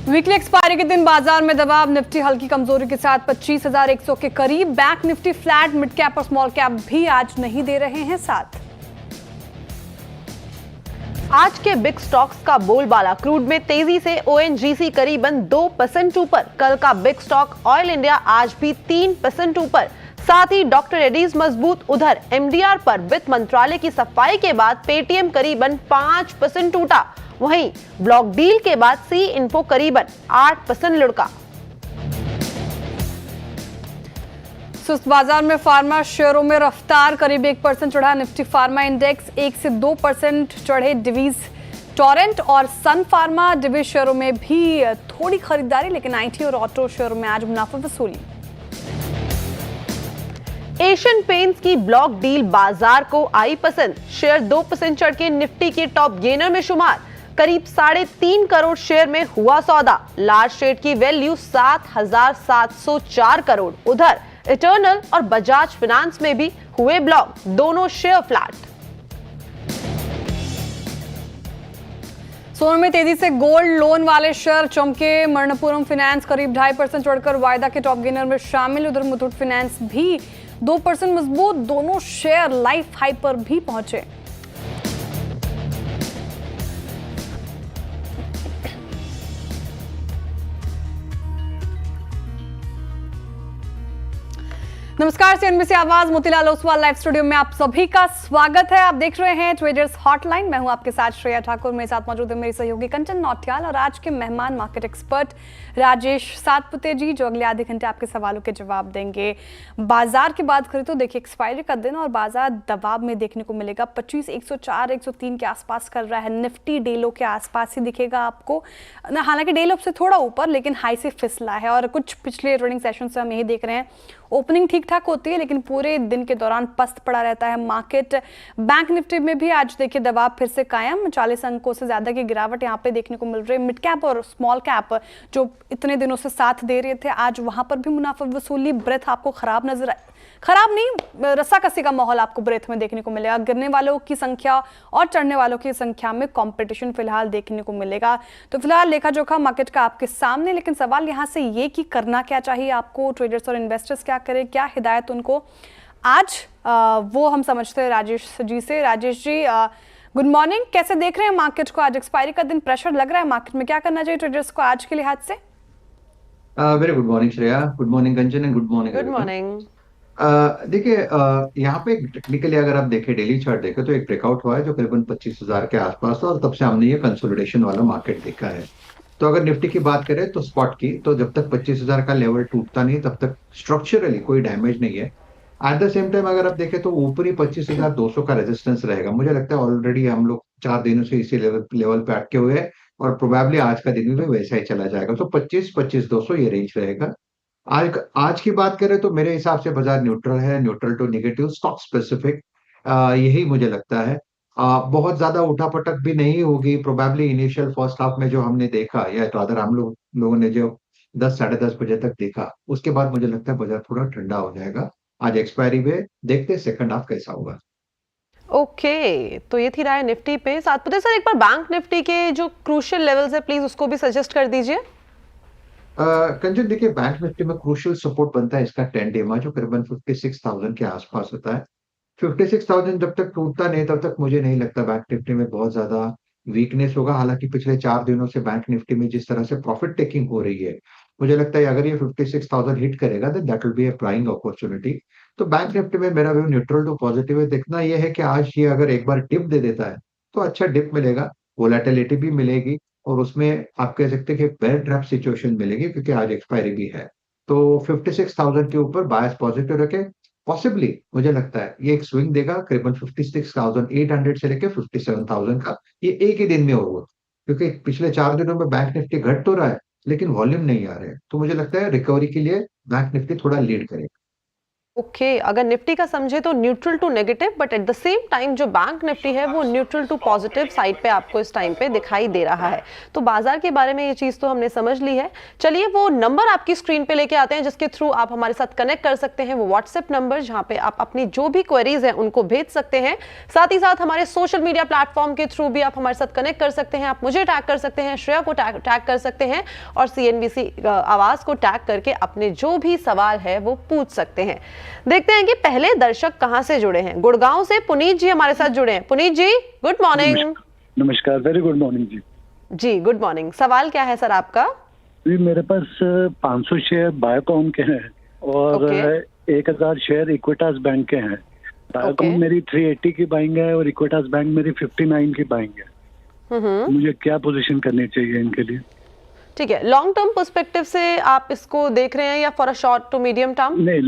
Weekly expiry के दिन बाजार में दबाव, निफ्टी हल्की कमजोरी के साथ 25,100 के करीब। Bank Nifty flat, mid cap और स्मॉल कैप भी आज नहीं दे रहे हैं साथ। आज के बिग स्टॉक्स का बोलबाला, क्रूड में तेजी से ओएनजीसी करीबन 2% ऊपर। कल का बिग स्टॉक ऑयल इंडिया आज भी 3% ऊपर। साथ ही डॉक्टर रेड्डीज मजबूत। उधर एमडीआर पर वित्त मंत्रालय की सफाई के बाद पेटीएम करीबन 5% टूटा। वहीं ब्लॉक डील के बाद सी इन्फो करीबन 8% लुढ़का। सुस्त बाजार में फार्मा शेयरों में रफ्तार, करीब 1% चढ़ा निफ्टी फार्मा इंडेक्स, 1 से 2% चढ़े डिवीज टोरेंट और सन फार्मा। डिवीज शेयरों में भी थोड़ी खरीदारी, लेकिन आईटी और ऑटो शेयरों में आज मुनाफा वसूली। एशियन पेंट्स की ब्लॉक डील बाजार को आई पसंद। शेयर 2% चढ़ के निफ्टी के टॉप गेनर में शुमार। करीब 3.5 करोड़ शेयर में हुआ सौदा। लार्ज शेयर की वैल्यू 7,704 करोड़। उधर इटर्नल और बजाज फाइनेंस में भी हुए ब्लॉक, दोनों शेयर फ्लैट। सोने में तेजी से गोल्ड लोन वाले शेयर चमके। मणप्पुरम फाइनेंस करीब 2.5% चढ़कर वायदा के टॉप गेनर में शामिल। उधर मुथूट फाइनेंस भी 2% मजबूत। दोनों शेयर लाइफ हाई पर भी पहुंचे। नमस्कार, सीएनबीसी आवाज मोतीलाल ओसवाल लाइव स्टूडियो में आप सभी का स्वागत है। आप देख रहे हैं ट्रेडर्स हॉटलाइन। मैं हूं आपके साथ श्रेया ठाकुर। मेरे साथ मौजूद है मेरी सहयोगी कंचन नौटियाल और आज के मेहमान मार्केट एक्सपर्ट राजेश सातपुते जी, जो अगले आधे घंटे आपके सवालों के जवाब देंगे। बाजार की बात करें तो देखिए, एक्सपायरी का दिन और बाजार दबाव में देखने को मिलेगा। 25,104, 103 के आसपास कर रहा है। निफ्टी डेलो के आसपास ही दिखेगा आपको, हालांकि डेलो से थोड़ा ऊपर, लेकिन हाई से फिसला है। और कुछ पिछले ट्रेडिंग सेशन से हम यही देख रहे हैं, ओपनिंग ठीक ठाक होती है, लेकिन पूरे दिन के दौरान पस्त पड़ा रहता है मार्केट। बैंक निफ्टी में भी आज देखिए दबाव फिर से कायम। 40 अंकों से ज्यादा की गिरावट यहाँ पे देखने को मिल रही है। मिड कैप और स्मॉल कैप जो इतने दिनों से साथ दे रहे थे, आज वहां पर भी मुनाफा वसूली। ब्रेथ आपको खराब नहीं, रस्साकसी का माहौल आपको ब्रेथ में देखने को मिलेगा। गिरने वालों की संख्या और चढ़ने वालों की संख्या में कंपटीशन फिलहाल देखने को मिलेगा। तो फिलहाल लेखा जोखा मार्केट का आपके सामने, लेकिन सवाल यहाँ से ये कि करना क्या चाहिए आपको, ट्रेडर्स और इन्वेस्टर्स क्या करें, क्या हिदायत उनको आज, वो हम समझते हैं राजेश जी से। Rajesh ji, good morning. कैसे देख रहे हैं मार्केट को? आज एक्सपायरी का दिन, प्रेशर लग रहा है मार्केट में, क्या करना चाहिए ट्रेडर्स को आज के लिहाज से? Very good morning Shreya, good morning Kanchan and good morning. Good morning. देखिए, यहाँ पे टेक्निकली अगर आप देखें, डेली चार्ट देखें तो एक ब्रेकआउट हुआ है जो करीबन 25,000 के आसपास था और तब से हमने ये कंसोलिडेशन वाला मार्केट देखा है। तो अगर निफ्टी की बात करें तो स्पॉट की, तो जब तक 25,000 का लेवल टूटता नहीं तब तक स्ट्रक्चरली कोई डैमेज नहीं है। एट द सेम टाइम अगर आप देखें तो ऊपरी 25,200 का रेजिस्टेंस रहेगा। मुझे लगता है ऑलरेडी हम लोग 4 दिनों से इसी लेवल पे अटके हुए हैं और प्रोबेबली आज का दिन भी वैसा ही चला जाएगा। तो 25,200 ये रेंज रहेगा। आज आज की बात करें तो मेरे हिसाब से बाजार न्यूट्रल है, neutral to negative, stock specific, यही मुझे लगता है। बहुत ज्यादा उठापटक भी नहीं होगी प्रोबेबली इनिशियल फर्स्ट हाफ में जो हमने देखा, या रादर हम लोगों ने जो 10 साढ़े 10 बजे तक देखा, उसके बाद मुझे लगता है बाजार थोड़ा ठंडा हो जाएगा। आज एक्सपायरी पे देखते हैं सेकंड हाफ कैसा होगा। ओके, तो ये थी राय निफ्टी पे। सातपुते सर, एक बार बैंक निफ्टी के जो क्रूशियल लेवल्स है, प्लीज उसको भी सजेस्ट कर दीजिए। कंचन, देखिए बैंक निफ्टी में क्रूशियल सपोर्ट बनता है इसका 10 डेमा, जो करीबन 56,000 के आसपास होता है। 56,000 जब तक टूटता नहीं तब तक मुझे नहीं लगता बैंक निफ्टी में बहुत ज्यादा वीकनेस होगा। हालांकि पिछले 4 दिनों से बैंक निफ्टी में जिस तरह से प्रॉफिट टेकिंग हो रही है, मुझे लगता है अगर ये 56,000 हिट करेगा तो that will be A prying opportunity. तो बैंक निफ्टी में मेरा व्यू न्यूट्रल टू पॉजिटिव है। देखना यह है कि आज ये अगर एक बार डिप दे देता है तो अच्छा डिप मिलेगा, वोलेटिलिटी भी मिलेगी और उसमें आप कह सकते हैं कि बेयर ट्रैप सिचुएशन मिलेगी, क्योंकि आज एक्सपायरी भी है। तो 56,000 के ऊपर बायस पॉजिटिव रखे। पॉसिबली मुझे लगता है ये एक स्विंग देगा करीबन 56,800 से लेके 57,000 का, ये एक ही दिन में होगा। क्योंकि पिछले 4 दिनों में बैंक निफ्टी घट तो रहा है लेकिन वॉल्यूम नहीं आ रहे हैं, तो मुझे लगता है रिकवरी के लिए बैंक निफ्टी थोड़ा लीड करेगा। ओके अगर निफ्टी का समझे तो neutral to negative, but at the same time जो बैंक निफ्टी है वो न्यूट्रल टू पॉजिटिव साइड पे आपको इस टाइम पे दिखाई दे रहा है। तो बाजार के बारे में ये चीज तो हमने समझ ली है। चलिए वो नंबर आपकी स्क्रीन पे लेके आते हैं जिसके थ्रू आप हमारे साथ कनेक्ट कर सकते हैं, वो व्हाट्सएप नंबर जहां पे आप अपनी जो भी क्वेरीज हैं उनको भेज सकते हैं। साथ ही साथ हमारे सोशल मीडिया प्लेटफॉर्म के थ्रू भी आप हमारे साथ कनेक्ट कर सकते हैं। आप मुझे टैग कर सकते हैं, श्रेया को टैग कर सकते हैं और CNBC आवाज को टैग करके अपने जो भी सवाल है वो पूछ सकते हैं। देखते हैं कि पहले दर्शक कहां से जुड़े हैं। गुड़गांव से पुनीत जी हमारे साथ जुड़े हैं। पुनीत जी गुड मॉर्निंग। नमस्कार, वेरी गुड मॉर्निंग जी। जी गुड मॉर्निंग। सवाल क्या है सर आपका? जी मेरे पास 500 शेयर बायोकॉम के हैं और 1000 शेयर इक्विटास बैंक के हैं। बायोकॉम मेरी 380 की बाइंग है और इक्विटास बैंक मेरी 59 की बाइंग है। मुझे क्या पोजीशन करनी चाहिए इनके लिए? ठीक है, लॉन्ग टर्म पर्सपेक्टिव से आप इसको देख रहे हैं या for a short to medium term? नहीं,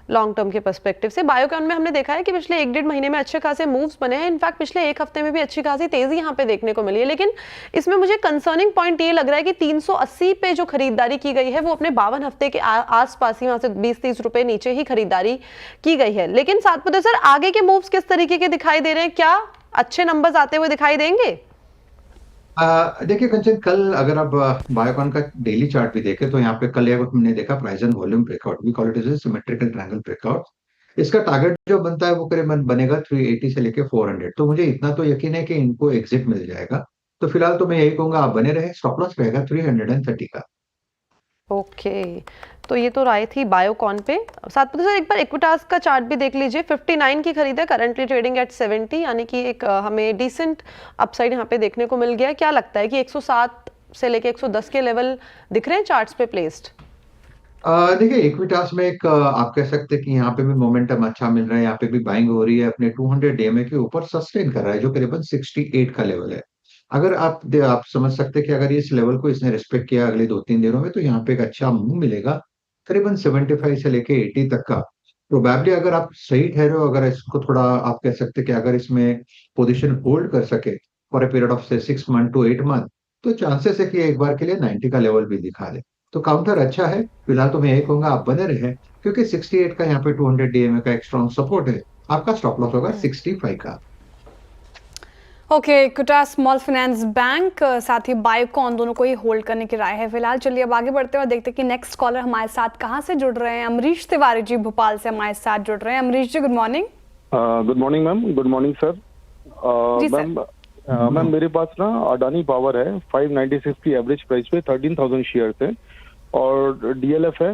लॉन्ग टर्म के पर्सपेक्टिव से बायोकॉन में हमने देखा है कि पिछले 1-1.5 महीने में अच्छे खासे मूव्स बने हैं। इनफैक्ट पिछले 1 हफ्ते में भी अच्छी खासी तेजी यहाँ पे देखने को मिली है। लेकिन इसमें मुझे कंसर्निंग पॉइंट ये लग रहा है कि 380 पे जो खरीदारी की गई है वो अपने 52 हफ्ते के आसपास ही, वहां से 20-30 रुपए नीचे ही खरीदारी की गई है। लेकिन साथ में सर आगे के मूव्स किस तरीके के दिखाई दे रहे हैं? क्या अच्छे नंबर्स आते हुए दिखाई देंगे? देखिए कंचन, कल अगर आप बायोकॉन का डेली चार्ट भी देखें तो यहाँ पे कल हमने देखा price and volume breakout, we call it as symmetrical triangle breakout. इसका टारगेट जो बनता है वो करीबन बनेगा 380 से लेके 400। तो मुझे इतना तो यकीन है कि इनको एग्जिट मिल जाएगा। तो फिलहाल तो मैं यही कहूंगा आप बने रहे, स्टॉप लॉस रहेगा 330 का। ओके तो ये तो राय थी बायोकॉन पे। साथ में सर एक बार इक्विटास का चार्ट भी देख लीजिए। 59 की खरीद है, करंटली ट्रेडिंग एट 70, यानी कि एक हमें डिसेंट अपसाइड यहाँ पे देखने को मिल गया। क्या लगता है कि 107 से लेके 110 के लेवल दिख रहे हैं चार्ट्स पे प्लेस्ड? देखिए इक्विटास में एक आप कह सकते हैं कि यहाँ पे भी मोमेंटम अच्छा मिल रहा है, यहाँ पे भी बाइंग हो रही है, अपने 200 DMA के ऊपर सस्टेन कर रहा है जो करीबन 68 का लेवल है। अगर आप समझ सकते हैं कि अगर इस लेवल को इसने रिस्पेक्ट किया अगले 2-3 दिनों में तो यहाँ पे एक अच्छा मूव मिलेगा करीबन 75 से लेके 80 तक का। प्रोबेबली अगर आप सही ठहरे हो, अगर इसको थोड़ा आप कह सकते हैं कि अगर इसमें पोजीशन होल्ड कर सके फॉर ए पीरियड ऑफ से 6 मंथ टू 8 मंथ, तो चांसेस है कि एक बार के लिए 90 का लेवल भी दिखा दे। तो काउंटर अच्छा है। फिलहाल तो मैं यही कहूंगा आप बने रहे, क्योंकि 68 का यहाँ पे 200 DMA का एक स्ट्रॉन्ग सपोर्ट है। आपका स्टॉप लॉस होगा 65 का। Okay, Equitas small finance bank साथ ही बायोकॉन दोनों को ही होल्ड करने की राय है फिलहाल। चलिए अब आगे बढ़ते हैं और देखते हैं कि नेक्स्ट कॉलर हमारे साथ कहां से जुड़ रहे हैं। अमरीश तिवारी जी भोपाल से हमारे साथ जुड़ रहे हैं। Amrish ji good morning. Good morning ma'am. Good morning sir. Ma'am मेरे पास ना अडानी पावर है 596 की एवरेज प्राइस पे 13,000 शेयर्स है और DLF है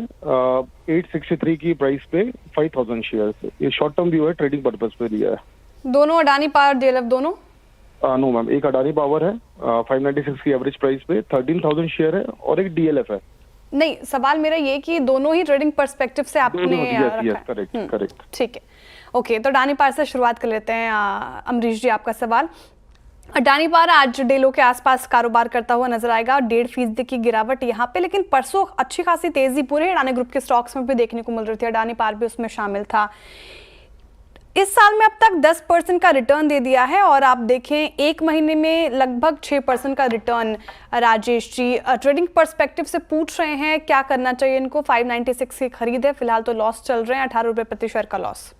863 की प्राइस पे 5,000 शेयर्स। ये शॉर्ट टर्म व्यू है, ट्रेडिंग पर्पस पे दिया है। दोनों अडानी पावर DLF दोनों? नो मैम, एक अडानी पावर है 596 की एवरेज प्राइस पे 13,000 शेयर है और एक DLF है। नहीं, सवाल मेरा ये कि दोनों ही ट्रेडिंग पर्सपेक्टिव से आपने रखा है। करेक्ट। ठीक है, ओके तो अडानी पावर से शुरुआत कर लेते हैं। अमरीश जी आपका सवाल। अडानी पावर आज डेलो के आसपास कारोबार करता हुआ नजर आएगा, 1.5% की गिरावट यहाँ पे, लेकिन परसों अच्छी खासी तेजी पूरे अडानी ग्रुप के स्टॉक्स में भी देखने को मिल रही थी, अडानी पावर भी उसमें शामिल था। इस साल में अब तक 10% का रिटर्न दे दिया है और आप देखें 1 महीने में लगभग 6% का return. Rajesh ji trading perspective से पूछ रहे हैं क्या करना चाहिए इनको। 596 की खरीद है, फिलहाल तो लॉस चल रहे हैं, 18 रुपए प्रति शेयर का लॉस।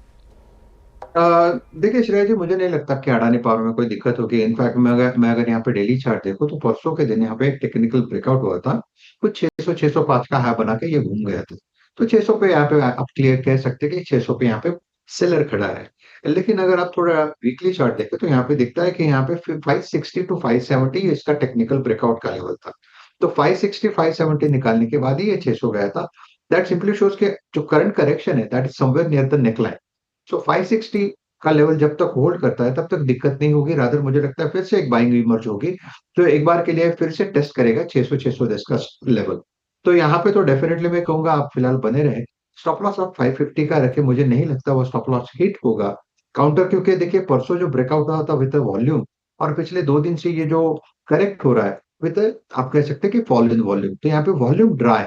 देखिए श्रेया जी, मुझे नहीं लगता कि अडानी पावर में कोई दिक्कत होगी। इनफैक्ट मैं अगर यहाँ पे डेली चार्ट देखूं तो परसों के दिन यहाँ पे एक टेक्निकल ब्रेकआउट हुआ था, कुछ 600-605 का हाई बना के ये घूम गया था। तो 600 पे यहाँ पे आप क्लियर कह सकते हैं कि 600 पे यहाँ पे सेलर खड़ा है। लेकिन अगर आप थोड़ा वीकली चार्ट देखें तो यहाँ पे दिखता है कि यहाँ पे 560 टू 570 इसका टेक्निकल ब्रेकआउट का लेवल था। तो 560 570 निकालने के बाद ही ये 600 गया था। दैट सिंपली शोज के जो करंट करेक्शन है that is somewhere near the neckline. So 560 का लेवल जब तक होल्ड करता है तब तक दिक्कत नहीं होगी। रादर मुझे लगता है फिर से एक बाइंग इमर्ज होगी, तो एक बार के लिए फिर से टेस्ट करेगा 600-610 का लेवल। तो यहाँ पे तो डेफिनेटली मैं कहूंगा आप फिलहाल बने रहे। स्टॉप लॉस आप 550 का रखे, मुझे नहीं लगता वो स्टॉप लॉस हिट होगा। काउंटर क्योंकि देखिए परसों जो ब्रेकआउट हुआ था विद वॉल्यूम और पिछले 2 दिन से ये जो करेक्ट हो रहा है विद आप कह सकते हैं कि फॉल इन वॉल्यूम, तो यहाँ पे वॉल्यूम ड्राई,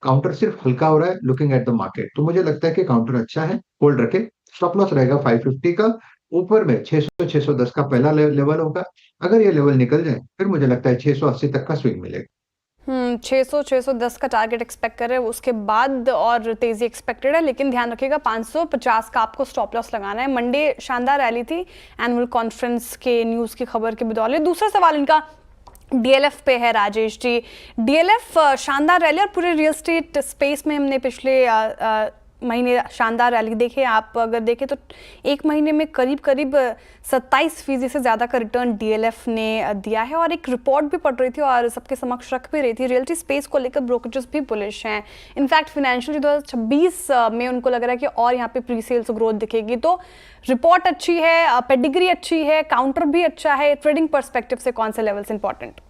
काउंटर सिर्फ हल्का हो रहा है लुकिंग एट द मार्केट। तो मुझे लगता है कि काउंटर अच्छा है, होल्ड रखे। स्टॉप लॉस रहेगा 550 का, ऊपर में 600-610 का पहला लेवल होगा। अगर ये लेवल निकल जाए फिर मुझे लगता है 680 तक का स्विंग मिलेगा। 600 610 का टारगेट एक्सपेक्ट कर रहे हैं, उसके बाद और तेजी एक्सपेक्टेड है, लेकिन ध्यान रखिएगा 550 का आपको स्टॉप लॉस लगाना है। मंडे शानदार रैली थी एनुअल कॉन्फ्रेंस के न्यूज़ की खबर के बदौलत। दूसरा सवाल इनका डीएलएफ पे है राजेश जी। डीएलएफ शानदार रैली, और पूरे रियल एस्टेट स्पेस में हमने पिछले महीने शानदार रैली देखे। आप अगर देखें तो एक महीने में करीब 27% से ज़्यादा का रिटर्न डीएलएफ ने दिया है, और एक रिपोर्ट भी पढ़ रही थी और सबके समक्ष रख भी रही थी। रियल्टी स्पेस को लेकर ब्रोकरेजेस भी बुलिश हैं। इनफैक्ट फाइनेंशियल 2026 में उनको लग रहा है कि और यहाँ पे प्री सेल्स ग्रोथ दिखेगी। तो रिपोर्ट अच्छी है, पेडिग्री अच्छी है, काउंटर भी अच्छा है। ट्रेडिंग पर्सपेक्टिव से कौन से लेवल्स इंपॉर्टेंट?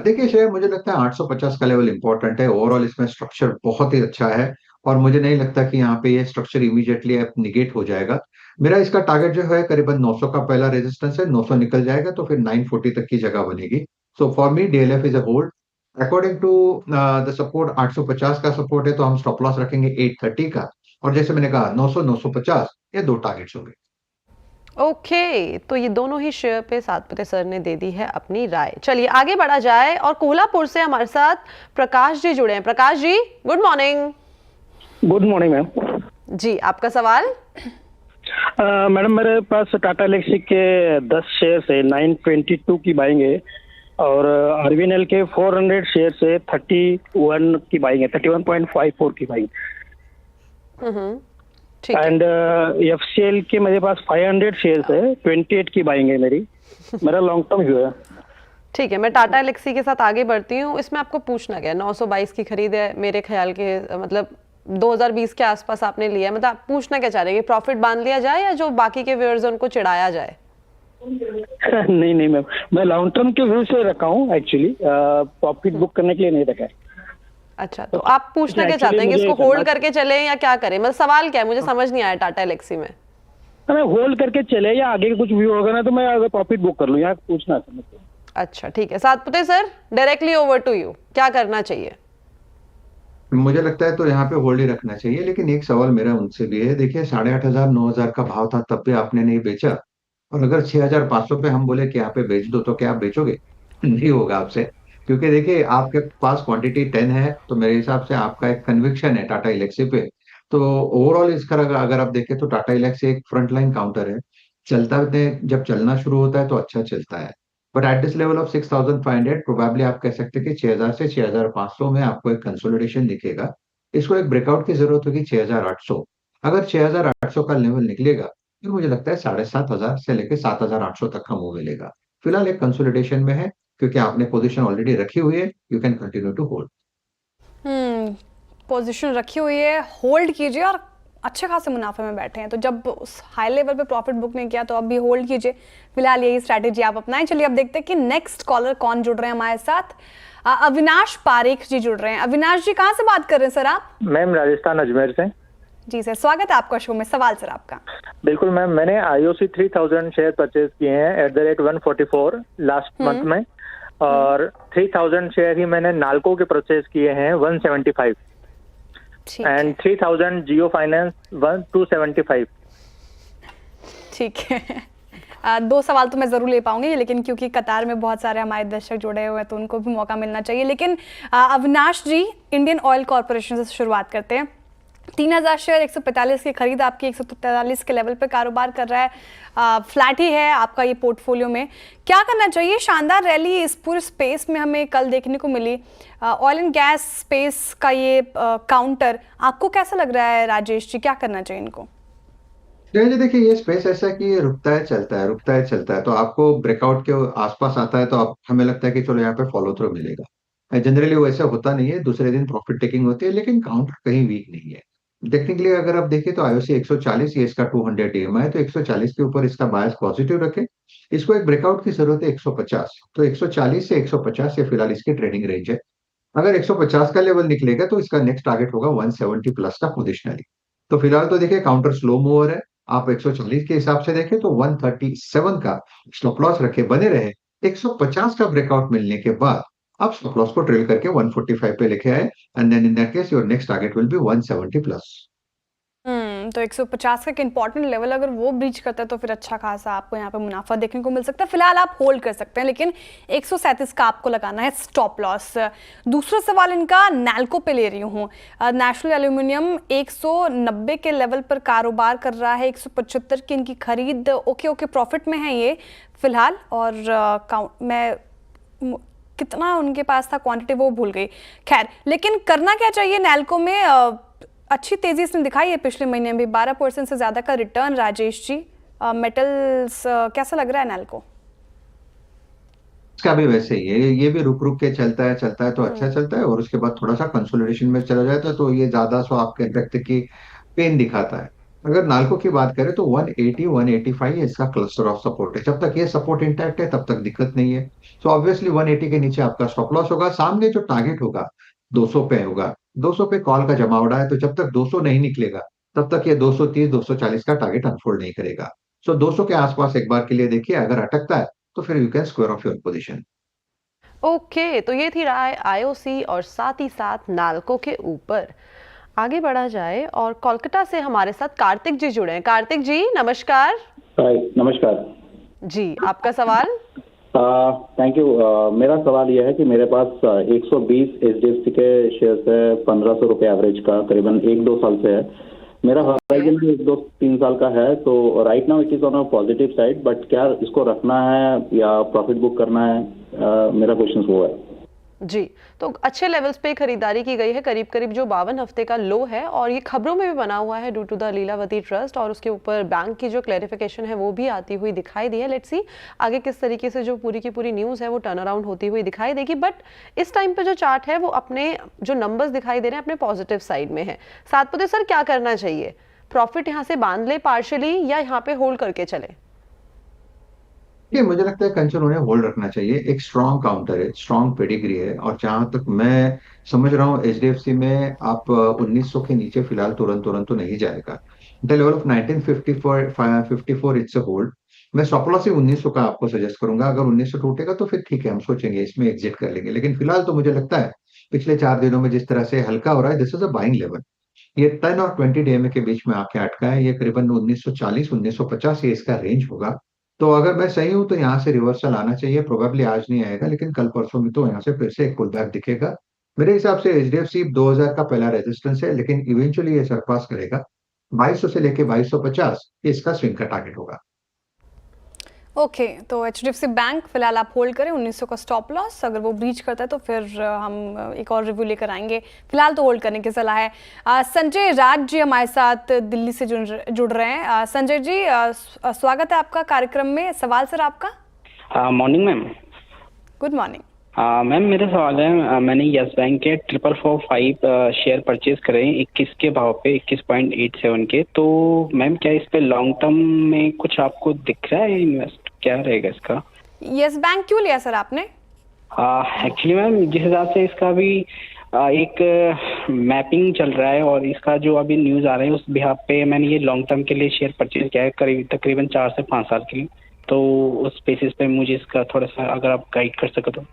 देखिए शेयर, मुझे लगता है 850 का लेवल इंपॉर्टेंट है। ओवरऑल इसमें स्ट्रक्चर बहुत ही अच्छा है और मुझे नहीं लगता कि यहाँ पे ये स्ट्रक्चर इमीडिएटली निगेट हो जाएगा। मेरा इसका टारगेट जो है करीबन 900 का पहला रेजिस्टेंस है। 900 निकल जाएगा तो फिर 940 तक की जगह बनेगी। So for me DLF is a hold according to the support. 850 का सपोर्ट है तो हम स्टॉप लॉस रखेंगे 830 का, और जैसे मैंने कहा 900 950 ये दो टारगेट्स होंगे। ओके, तो ये दोनों ही शेयर पे सातपुते सर ने दे दी है अपनी राय। चलिए आगे बढ़ा जाए, और कोल्हापुर से हमारे साथ प्रकाश जी जुड़े हैं। Prakash ji, good morning. Good morning ma'am. जी, आपका सवाल? मैडम मेरे पास टाटा एलेक्सी के 10 शेयर है, 922 की बाइंग है, और आरबीएनएल के 400 शेयर से 31 की बाइंग है, 31.54 की बाइंग। ठीक है। एंड एफसीएल के मेरे पास 500 शेयर है, 28 की बाइंग है मेरी। मेरा लॉन्ग टर्म व्यू है। ठीक है, मैं टाटा एलेक्सी के साथ आगे बढ़ती हूँ। इसमें आपको पूछना क्या है? 922 की खरीद है मेरे ख्याल के, मतलब 2020 के आसपास आपने लिया है। मतलब आप पूछना क्या चाह रहे हैं कि प्रॉफिट बांध लिया जाए या जो बाकी के व्यूअर्स हैं उनको चिढ़ाया जाए? नहीं मैम, मैं लॉन्ग टर्म के व्यू से रखा हूँ एक्चुअली, प्रॉफिट बुक करने के लिए नहीं रखा है। अच्छा, तो आप पूछना क्या चाहते हैं कि इसको होल्ड करके चले या क्या करें? मतलब सवाल क्या है, मुझे समझ नहीं आया टाटा एलेक्सी में। मैं होल्ड करके चले या आगे कुछ व्यू होगा ना तो मैं अगर प्रॉफिट बुक कर लूँ, यहाँ पूछना था मुझे। अच्छा ठीक है, Satpute sir directly over to you, क्या करना चाहिए? मुझे लगता है तो यहाँ पे होल्ड ही रखना चाहिए, लेकिन एक सवाल मेरा उनसे भी है। देखिए 8,500 9,000 का भाव था, तब भी आपने नहीं बेचा, और अगर 6,500 पे हम बोले कि यहाँ पे बेच दो तो क्या आप बेचोगे? नहीं होगा आपसे, क्योंकि देखिए आपके पास क्वांटिटी 10 है, तो मेरे हिसाब से आपका एक कन्विक्शन है टाटा इलेक्सी पे। तो ओवरऑल इसका अगर आप देखें तो टाटा इलेक्सी एक फ्रंट लाइन काउंटर है। चलता है, जब चलना शुरू होता है तो अच्छा चलता है, but at this level of 6,500 probably आप कह सकते हैं कि 6,000 से 6,500 में आपको एक कंसोलिडेशन दिखेगा। इसको एक ब्रेकआउट की जरूरत होगी 6,800। अगर 6,800 का लेवल निकलेगा फिर मुझे लगता है 7,500 से लेकर 7,800 तक का मूव मिलेगा। फिलहाल एक कंसोलिडेशन में है, क्योंकि आपने पोजीशन ऑलरेडी रखी हुई है। You can continue to hold. Position रखी हुई है, होल्ड कीजिए, और अच्छे खासे मुनाफे में बैठे हैं, तो जब उस हाई लेवल पे प्रॉफिट बुक नहीं किया तो अब भी होल्ड कीजिए। फिलहाल यही स्ट्रैटेजी आप अपनाएं। चलिए अब देखते हैं कि नेक्स्ट कॉलर कौन जुड़ रहे हैं हमारे साथ। अविनाश पारेख जी जुड़ रहे हैं। अविनाश जी कहाँ से बात कर रहे हैं सर आप? मैम राजस्थान अजमेर से। जी सर, स्वागत है आपका शो में। सवाल सर आपका। बिल्कुल मैम, मैंने आईओसी 3000 शेयर परचेज किए हैं at the rate 144 last month में, और 3000 शेयर ही मैंने नाल्को के परचेज किए हैं 175, एंड 3000 जियो फाइनेंस 275। ठीक है, दो सवाल तो मैं जरूर ले पाऊंगी, लेकिन क्योंकि कतार में बहुत सारे हमारे दर्शक जुड़े हुए हैं तो उनको भी मौका मिलना चाहिए। लेकिन अविनाश जी, इंडियन ऑयल कॉर्पोरेशन से शुरुआत करते हैं। 3,000 शेयर 145 की खरीद आपकी 143 के लेवल पे कारोबार कर रहा है। फ्लैट ही है आपका ये पोर्टफोलियो में। क्या करना चाहिए? शानदार रैली इस पूरे स्पेस में हमें कल देखने को मिली। ऑयल एंड गैस स्पेस का ये काउंटर आपको कैसा लग रहा है राजेश जी? क्या करना चाहिए इनको? देखिए ये स्पेस ऐसा है कि ये रुकता है चलता है, रुकता है चलता है, तो आपको ब्रेकआउट के आसपास आता है तो आप हमें लगता है कि चलो यहाँ पे फॉलो थ्रू मिलेगा। जनरली वो ऐसा होता नहीं है, दूसरे दिन प्रॉफिट टेकिंग होती है, लेकिन काउंटर कहीं वीक नहीं है। टेक्निकली अगर आप देखें तो आईओसी 140, ये इसका 200 EMI है, तो 140 के ऊपर इसका बायस पॉजिटिव रखे। इसको एक ब्रेकआउट की जरूरत है 150, तो 140 से 150 ये फिलहाल इसकी ट्रेडिंग रेंज है। अगर 150 का लेवल निकलेगा तो इसका नेक्स्ट टारगेट होगा 170 प्लस का पोजिशनली। तो फिलहाल तो देखिए काउंटर स्लो मूवर है। आप 140 के हिसाब से देखें तो 137 का स्टॉप लॉस रखे बने रहे। 150 का ब्रेकआउट मिलने के बाद आप स्टॉप लॉस को ट्रेल करके 145 पे लेके आए, and then in that case your next target will be 170 plus. तो 150 का एक इंपॉर्टेंट लेवल अगर वो ब्रीच करता है तो फिर अच्छा खासा आपको यहाँ पे मुनाफा देखने को मिल सकता है। फिलहाल आप होल्ड कर सकते हैं, लेकिन 137 का आपको लगाना है स्टॉप लॉस। दूसरा सवाल इनका नैल्को पे ले रही हूँ। नेशनल एल्यूमिनियम 190 के लेवल पर कारोबार कर रहा है, 175 की इनकी खरीद। ओके प्रॉफिट में है ये फिलहाल, और मैं कितना उनके पास था क्वांटिटी वो भूल गई। खैर, लेकिन करना क्या चाहिए नैल्को में? अच्छी तेजी इसने दिखाई है पिछले महीने में भी, 12% से ज्यादा का रिटर्न। राजेश जी, मेटल्स कैसा लग रहा है नैल्को? इसका भी वैसे ही है, ये भी रुक रुक के चलता है तो अच्छा चलता है, और उसके बाद थोड़ा सा कंसोलिडेशन में चला जाता है तो ये ज्यादा सो आप कह सकते कि पेन दिखाता है। अगर नाल्को की बात करें तो 180 185 इसका क्लस्टर ऑफ सपोर्ट है। जब तक ये सपोर्ट इंटैक्ट है तब तक दिक्कत नहीं है। सो ऑब्वियसली 180 के नीचे आपका स्टॉप लॉस होगा। सामने जो टारगेट होगा 200 पे होगा। 200 पे कॉल का जमावड़ा है, तो जब तक 200 नहीं निकलेगा तब तक ये 230 240 का टारगेट अनफोल्ड नहीं करेगा। सो 200 के आसपास एक बार के लिए देखिए, अगर अटकता है तो फिर you can square of your position. Okay, तो ये थी राय आईओसी और साथ ही साथ नाल्को के ऊपर। आगे बढ़ा जाए और कोलकाता से हमारे साथ कार्तिक जी जुड़े हैं। कार्तिक जी नमस्कार। हाय, नमस्कार जी, आपका सवाल? Thank you. मेरा सवाल यह है कि मेरे पास 120 एचडीएफसी के शेयर्स है, 1500 रुपये एवरेज का, करीबन 1-2 साल से है। मेरा हॉराइजन भी 1-2-3 साल का है, तो right now it is on a positive side, but क्या इसको रखना है या प्रॉफिट बुक करना है? मेरा क्वेश्चन वो है जी। तो अच्छे लेवल्स पे खरीदारी की गई है, करीब करीब जो 52 हफ्ते का लो है, और ये खबरों में भी बना हुआ है due to the Lilavati trust, और उसके ऊपर बैंक की जो क्लैरिफिकेशन है वो भी आती हुई दिखाई दी है। लेट्स सी आगे किस तरीके से जो पूरी की पूरी न्यूज़ है वो टर्न अराउंड होती हुई दिखाई देगी। बट इस टाइम पे जो चार्ट है वो अपने जो नंबर्स दिखाई दे रहे हैं अपने पॉजिटिव साइड में है। सातपुते सर, क्या करना चाहिए? प्रॉफिट यहाँ से बांध ले पार्शली या यहाँ पे होल्ड करके चले? ये मुझे लगता है कंचन उन्हें होल्ड रखना चाहिए। एक स्ट्रॉन्ग काउंटर है, स्ट्रॉन्ग पेडिग्री है, और जहां तक मैं समझ रहा हूँ एचडीएफसी में आप 1900 के नीचे फिलहाल तुरंत तुरंत तो नहीं जाएगा। The level of 1954 it's a hold. मैं स्टॉप लॉस ही 1900 का आपको सजेस्ट करूंगा। अगर 1900 टूटेगा तो फिर ठीक है, हम सोचेंगे इसमें एग्जिट कर लेंगे, लेकिन फिलहाल तो मुझे लगता है पिछले 4 दिनों में जिस तरह से हल्का हो रहा है, this is a buying level. ये 10 और 20 डीएमए के बीच में आके अटका है। ये करीबन 1940 1950 ये इसका रेंज होगा। तो अगर मैं सही हूं तो यहाँ से रिवर्सल आना चाहिए। प्रोबेबली आज नहीं आएगा, लेकिन कल परसों में तो यहाँ से फिर से एक पुल बैक दिखेगा। मेरे हिसाब से एचडीएफसी 2000 का पहला रेजिस्टेंस है, लेकिन इवेंचुअली ये सरपास करेगा। 2200 से लेके 2250 ये इसका स्विंग का टारगेट होगा। ओके, तो एचडीएफसी बैंक फिलहाल आप होल्ड करें, 1900 का स्टॉप लॉस। अगर वो ब्रीच करता है तो फिर हम एक और रिव्यू लेकर आएंगे। फिलहाल तो होल्ड करने की सलाह है। संजय राज जी हमारे साथ दिल्ली से जुड़ रहे हैं। संजय जी, स्वागत है आपका कार्यक्रम में। सवाल सर आपका? Morning ma'am. Good morning. Ma'am, मेरा सवाल है, मैंने यस बैंक के 4445 शेयर परचेज करे 21 के भाव पे, 21.87 के। तो मैम, क्या इस पे लॉन्ग टर्म में कुछ आपको दिख रहा है इन्वेस्ट? क्या रहेगा इसका? यस बैंक क्यों लिया सर आपने? एक्चुअली मैम, जिस हिसाब से इसका अभी एक मैपिंग चल रहा है और इसका जो अभी न्यूज़ आ रहा है उस बिहाफ पे मैंने ये लॉन्ग टर्म के लिए शेयर परचेज किया है, तकरीबन 4 से 5 साल के लिए। तो उस बेसिस पे मुझे इसका थोड़ा सा अगर आप गाइड कर सके तो।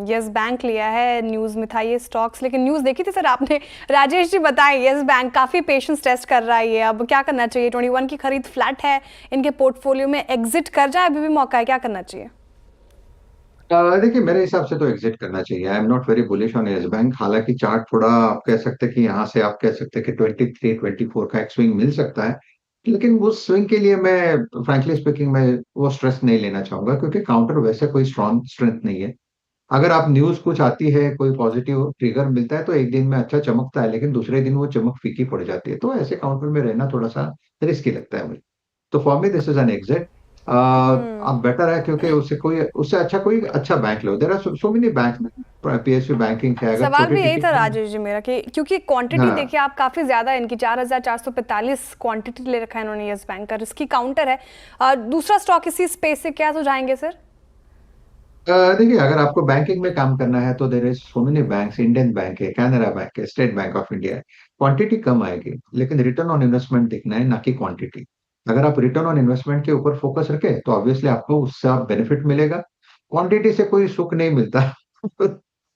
यस बैंक लिया है, न्यूज़ में था ये स्टॉक्स, लेकिन न्यूज़ देखी थी सर आपने? राजेश जी बताएं, यस बैंक काफ़ी पेशेंस टेस्ट कर रहा है ये, अब क्या करना चाहिए? 21 की खरीद फ्लैट है इनके पोर्टफोलियो में, एग्जिट कर जाए, अभी भी मौका है, क्या करना चाहिए? देखिए, मेरे हिसाब से तो एग्जिट करना चाहिए। I am not very bullish on yes bank. हालांकि चार्ट थोड़ा आप कह सकते हैं कि यहाँ से आप कह सकते हैं कि 23 24 का एक स्विंग मिल सकता है, लेकिन उस स्विंग के लिए मैं फ्रैंकली स्पीकिंग मैं वो स्ट्रेस नहीं लेना चाहूंगा, क्योंकि काउंटर वैसे कोई स्ट्रॉन्ग स्ट्रेंथ नहीं है। अगर आप न्यूज कुछ आती है, कोई पॉजिटिव ट्रिगर मिलता है तो एक दिन में अच्छा चमकता है, लेकिन दूसरे दिन वो चमक फीकी पड़ जाती है। तो ऐसे काउंटर में रहना थोड़ा सा रिस्की लगता है मुझे। तो for me this is an exit. अब बेटर है, क्योंकि उससे अच्छा कोई अच्छा बैंक लो। There are so many bank, PSU banking है। अगर सवाल भी यही था राजेश जी मेरा कि क्योंकि क्वांटिटी हाँ। देखिए आप काफी ज्यादा है इनकी, 4445 क्वांटिटी ले रखा है इन्होंने यस बैंक का, रिस्की काउंटर है। दूसरा स्टॉक इसी स्पेस से क्या सुझाएंगे सर? देखिए, अगर आपको बैंकिंग में काम करना है तो there is so many banks. Indian bank है, कैनरा बैंक है, स्टेट बैंक ऑफ इंडिया है। क्वांटिटी कम आएगी, लेकिन रिटर्न ऑन इन्वेस्टमेंट दिखना है, ना कि क्वांटिटी। अगर आप रिटर्न ऑन इन्वेस्टमेंट के ऊपर फोकस रखें तो ऑब्वियसली आपको उससे बेनिफिट मिलेगा। क्वांटिटी से कोई सुख नहीं मिलता।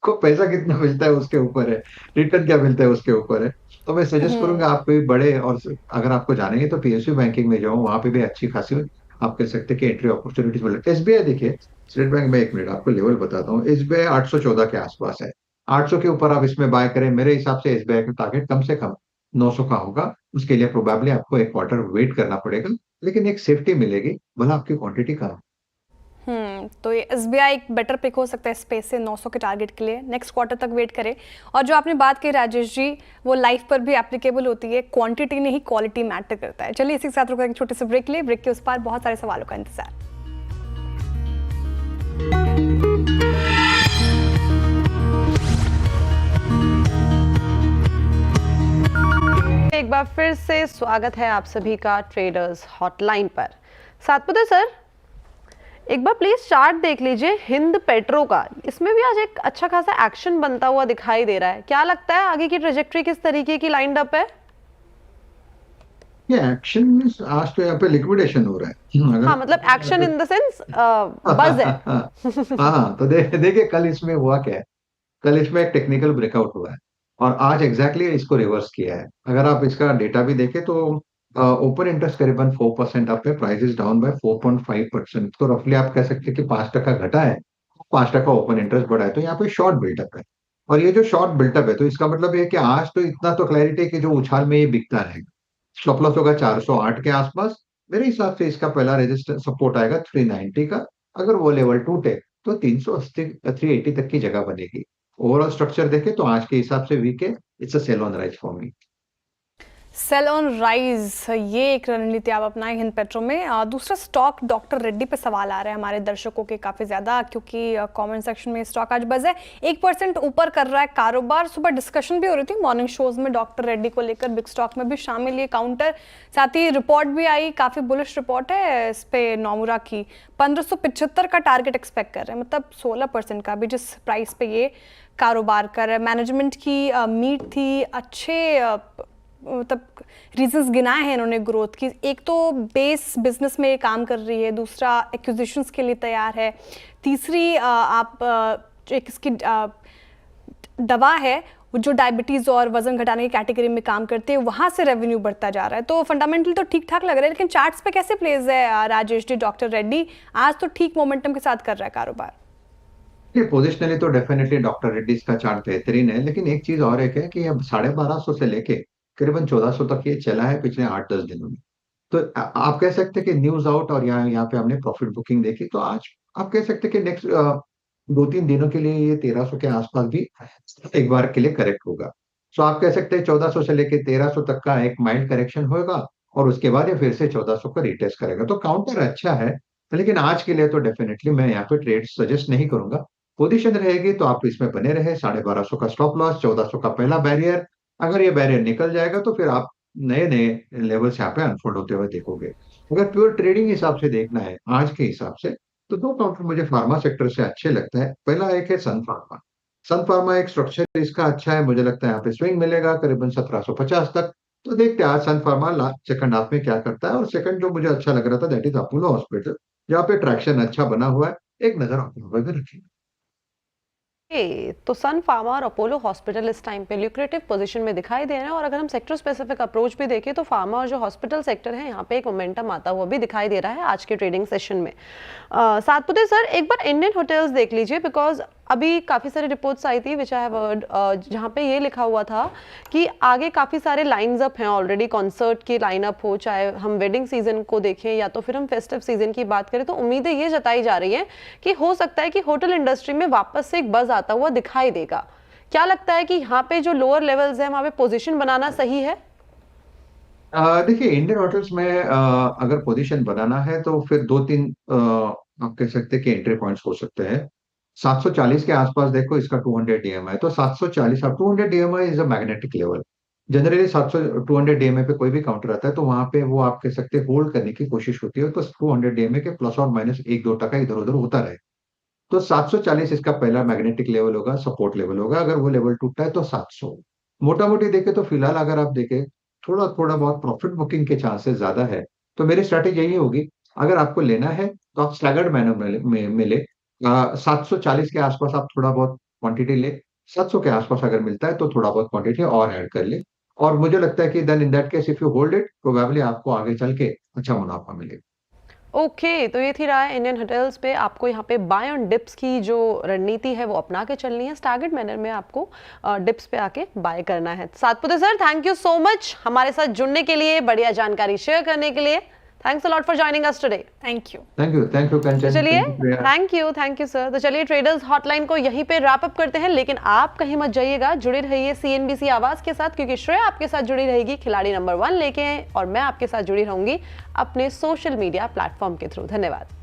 को पैसा कितना मिलता है उसके ऊपर है, रिटर्न क्या मिलता है उसके ऊपर है। तो मैं सजेस्ट करूंगा आप कोई बड़े, और अगर आपको जानेंगे तो पीएसयू बैंकिंग में जाओ, वहां पे भी अच्छी खासी आप कह सकते हैं कि एंट्री अपॉर्चुनिटीज मिल। एसबीआई देखिए, स्टेट बैंक में, एक मिनट आपको लेवल बताता हूँ, एसबीआई 814 के आसपास है। 800 के ऊपर आप इसमें बाय करें, मेरे हिसाब से एसबीआई का टारगेट कम से कम 900 का होगा। उसके लिए प्रोबेबली आपको एक क्वार्टर वेट करना पड़ेगा, लेकिन एक सेफ्टी मिलेगी, भला आपकी क्वांटिटी कम। तो ये एसबीआई एक बेटर पिक हो सकता है स्पेस से 900 के टारगेट के लिए, नेक्स्ट क्वार्टर तक वेट करें। और जो आपने बात की राजेश जी, वो लाइफ पर भी एप्लीकेबल होती है, क्वांटिटी नहीं क्वालिटी मैटर करता है। चलिए इसी के साथ रुककर एक छोटे से ब्रेक ले, ब्रेक के उस पार बहुत सारे सवालों का इंतजार। एक बार फिर से स्वागत है आप सभी का ट्रेडर्स हॉटलाइन पर। सातपुते सर, एक बार प्लीज चार्ट देख लीजिए हिंद पेट्रो का, इसमें भी आज एक अच्छा खासा एक्शन बनता हुआ दिखाई दे रहा है। क्या लगता है आगे की ट्रेजेक्टरी किस तरीके की लाइंड अप है? ये एक्शन में आज तो यहाँ पे लिक्विडेशन हो रहा है। अगर हाँ, मतलब एक्शन इन द सेंस बज है। हाँ, तो देखिए कल इसमें हुआ क्या है। कल इसमें एक टेक्निकल ब्रेकआउट हुआ है, और आज एग्जैक्टली इसको रिवर्स किया है। अगर आप इसका डेटा भी देखें तो ओपन इंटरेस्ट करीबन 4% अप है, प्राइस इज डाउन बाय 4.5%। तो रफली आप कह सकते हैं कि 5% घटा है, 5% ओपन इंटरेस्ट बढ़ा है। तो यहाँ पे शॉर्ट बिल्टअप है, और ये जो शॉर्ट बिल्टअप है, तो इसका मतलब ये है कि आज तो इतना तो क्लैरिटी है कि जो उछाल में ये बिकता रहेगा। स्टॉप लॉस होगा 408 के आसपास। मेरे हिसाब से इसका पहला रेजिस्टेंस सपोर्ट आएगा 390 का। अगर वो लेवल टूटे तो 380 380 तक की जगह बनेगी। ओवरऑल स्ट्रक्चर देखें तो आज के हिसाब से वीक है, it's a sell on rise for me. Sell on rise, ये एक रणनीति आप अपनाएं हिंद पेट्रो में। दूसरा स्टॉक डॉक्टर रेड्डी पे सवाल आ रहा है हमारे दर्शकों के काफ़ी ज़्यादा, क्योंकि कमेंट सेक्शन में स्टॉक आज बज़ है, 1% ऊपर कर रहा है कारोबार। सुबह डिस्कशन भी हो रही थी मॉर्निंग शोज में डॉक्टर रेड्डी को लेकर, बिग स्टॉक में भी शामिल ये काउंटर। साथ ही रिपोर्ट भी आई, काफ़ी बुलिश रिपोर्ट है इस पे नोमुरा की। 1575 का टारगेट एक्सपेक्ट कर रहे हैं, मतलब 16% का भी जिस प्राइस पे ये कारोबार कर रहा है। मैनेजमेंट की मीट थी, अच्छे मतलब रीजंस गिनाए हैं इन्होंने ग्रोथ की। एक तो बेस बिजनेस में ये काम कर रही है, दूसरा एक्विजिशंस के लिए तैयार है, तीसरी आप एक इसकी दवा है जो डायबिटीज़ और वजन घटाने की कैटेगरी में काम करते हैं, वहाँ से रेवेन्यू बढ़ता जा रहा है। तो फंडामेंटली तो ठीक ठाक लग रहा है, लेकिन चार्ट्स पे कैसे प्लेस है राजेश जी डॉक्टर रेड्डी? आज तो ठीक मोमेंटम के साथ कर रहा है कारोबार। ये पोजिशनली तो डेफिनेटली डॉक्टर रेड्डीज का चार्ट बेहतरीन है, लेकिन एक चीज और एक है कि अब 1250 से लेके करीबन 1400 तक ये चला है पिछले 8-10 दिनों में। तो आप कह सकते हैं कि न्यूज आउट, और यहाँ पे हमने प्रॉफिट बुकिंग देखी, तो आज आप कह सकते हैं कि नेक्स्ट 2-3 दिनों के लिए ये 1300 के आसपास भी एक बार के लिए करेक्ट होगा। सो आप कह सकते हैं 1400 से लेके 1300 तक का एक माइल्ड करेक्शन होगा, और उसके बाद ये फिर से 1400 का रिटेस्ट करेगा। तो काउंटर अच्छा है, लेकिन आज के लिए तो डेफिनेटली मैं यहाँ पे ट्रेड सजेस्ट नहीं करूंगा। पोजीशन रहेगी तो आप इसमें बने रहे, 1250 का स्टॉप लॉस, 1400 का पहला बैरियर। अगर ये बैरियर निकल जाएगा तो फिर आप नए नए लेवल्स यहाँ पे अनफोल्ड होते हुए देखोगे। अगर प्योर ट्रेडिंग हिसाब से देखना है आज के हिसाब से, तो दो काउंटर मुझे फार्मा सेक्टर से अच्छे लगता है। पहला एक है सन फार्मा। सन फार्मा एक स्ट्रक्चर इसका अच्छा है, मुझे लगता है यहाँ पे स्विंग मिलेगा करीबन 1750 तक। तो देखते हैं आज सन फार्मा सेकंड हाफ में क्या करता है। और सेकंड जो मुझे अच्छा लग रहा था दैट इज अपोलो हॉस्पिटल, जहाँ पे ट्रैक्शन अच्छा बना हुआ है, एक नजर अपोलो पर भी रखिए। तो सन फार्मा और अपोलो हॉस्पिटल इस टाइम पे ल्यूक्रेटिव पोजीशन में दिखाई दे रहे हैं। और अगर हम सेक्टर स्पेसिफिक अप्रोच भी देखें तो फार्मा और जो हॉस्पिटल सेक्टर है यहाँ पे एक मोमेंटम आता हुआ भी दिखाई दे रहा है आज के ट्रेडिंग सेशन में। सातपुते सर, एक बार इंडियन होटल्स देख लीजिए, बिकॉज अभी काफ़ी सारी रिपोर्ट्स आई थी विच आई हैव हर्ड, जहाँ पे ये लिखा हुआ था कि आगे काफ़ी सारे लाइन्स अप हैं ऑलरेडी, कॉन्सर्ट की लाइनअप हो, चाहे हम वेडिंग सीजन को देखें या तो फिर हम फेस्टिव सीजन की बात करें, तो उम्मीदें ये जताई जा रही हैं कि हो सकता है कि होटल इंडस्ट्री में वापस से एक बज़ आता हुआ दिखाई देगा। क्या लगता है कि यहाँ पे जो लोअर लेवल्स हैं वहाँ पे पोजिशन बनाना सही है? देखिए इंडियन होटल्स में अगर पोजीशन बनाना है तो फिर 2-3 आप कह सकते हैं कि एंट्री पॉइंट्स हो सकते हैं। 740 के आसपास देखो, इसका 200 डीएमआई है, तो 740 अब 200 DMI is a magnetic level. Generally 700 200 DMI पे कोई भी काउंटर आता है तो वहां पे वो आप कह सकते हैं होल्ड करने की कोशिश होती है, तो 200 डीएमआई के प्लस और माइनस 1-2% इधर उधर होता रहे। तो 740 इसका पहला मैग्नेटिक लेवल होगा, सपोर्ट लेवल होगा। अगर वो लेवल टूटता है तो 700। मोटा मोटी देखे तो फिलहाल अगर आप देखें थोड़ा थोड़ा बहुत प्रॉफिट बुकिंग के चांसेस ज्यादा है, तो मेरी स्ट्रैटेजी यही होगी, अगर आपको लेना है तो आप स्टैगर्ड मैनर में ले 740 के आसपास आप थोड़ा बहुत क्वांटिटी ले, 700 के आसपास अगर मिलता है तो थोड़ा बहुत क्वांटिटी और ऐड कर ले। और मुझे लगता है कि then in that case if you hold it, probably आपको आगे चल के अच्छा मुनाफा मिलेगा। ओके, तो ये थी राय इंडियन होटल्स पे। आपको यहाँ पे बाय ऑन डिप्स की जो रणनीति है वो अपना के चलनी है। स्टैगर्ड मैनर में आपको डिप्स पे आके बाय करना है। Satpute sir, thank you so much हमारे साथ जुड़ने के लिए, बढ़िया जानकारी शेयर करने के लिए। Thanks a lot for joining us today. Thank you Kanchan. चलिए, थैंक यू सर। तो चलिए ट्रेडर्स हॉटलाइन को यहीं पे रैप अप करते हैं, लेकिन आप कहीं मत जाइएगा, जुड़े रहिए CNBC आवाज के साथ, क्योंकि श्रेया आपके साथ जुड़ी रहेगी खिलाड़ी नंबर 1 लेके, और मैं आपके साथ जुड़ी रहूंगी अपने सोशल मीडिया प्लेटफॉर्म के थ्रू। धन्यवाद।